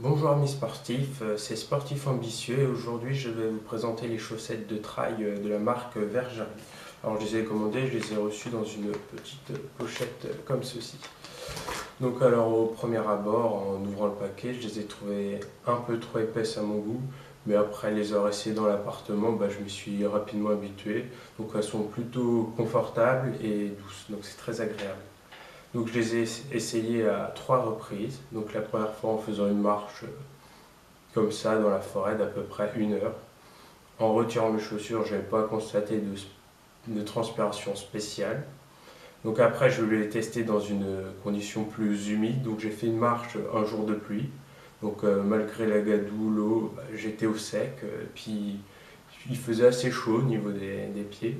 Bonjour amis sportifs, c'est Sportif Ambitieux et aujourd'hui je vais vous présenter les chaussettes de trail de la marque Vergerie. Alors je les ai commandées, je les ai reçues dans une petite pochette comme ceci. Donc alors au premier abord, en ouvrant le paquet, je les ai trouvées un peu trop épaisses à mon goût, mais après les avoir essayées dans l'appartement, je me suis rapidement habitué. Donc elles sont plutôt confortables et douces, donc c'est très agréable. Donc je les ai essayées à 3 reprises. Donc la première fois en faisant une marche comme ça dans la forêt d'à peu près 1 heure. En retirant mes chaussures, je n'avais pas constaté de transpiration spéciale. Donc après, je l'ai testé dans une condition plus humide. Donc j'ai fait une marche un jour de pluie. Donc malgré la gadoue, l'eau, j'étais au sec. Puis il faisait assez chaud au niveau des pieds.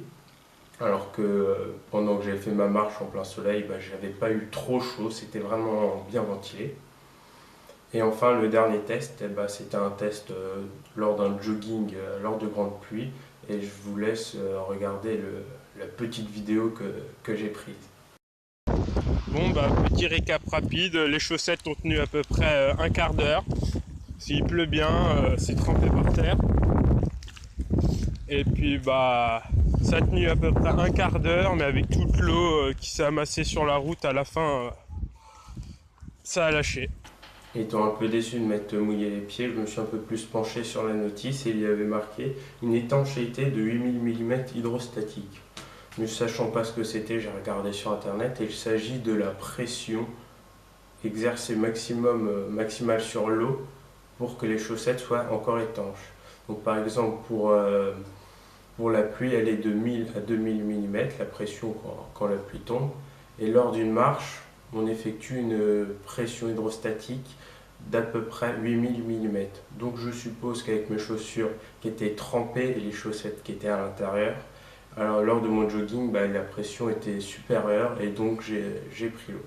Alors que pendant que j'avais fait ma marche en plein soleil, je n'avais pas eu trop chaud. C'était vraiment bien ventilé. Et enfin, le dernier test, c'était un test lors d'un jogging, lors de grandes pluies. Et je vous laisse regarder la petite vidéo que j'ai prise. Bon, petit récap rapide, les chaussettes ont tenu à peu près un quart d'heure. S'il pleut bien, c'est trempé par terre. Et puis ça a tenu à peu près un quart d'heure, mais avec toute l'eau qui s'est amassée sur la route à la fin, ça a lâché. Étant un peu déçu de m'être mouillé les pieds, je me suis un peu plus penché sur la notice et il y avait marqué une étanchéité de 8000 mm hydrostatique. Ne sachant pas ce que c'était, j'ai regardé sur internet et il s'agit de la pression exercée maximale sur l'eau pour que les chaussettes soient encore étanches. Donc par exemple pour la pluie, elle est de 1000 à 2000 mm, la pression quand la pluie tombe. Et lors d'une marche, on effectue une pression hydrostatique d'à peu près 8000 mm. Donc je suppose qu'avec mes chaussures qui étaient trempées et les chaussettes qui étaient à l'intérieur, alors lors de mon jogging, la pression était supérieure et donc j'ai pris l'eau.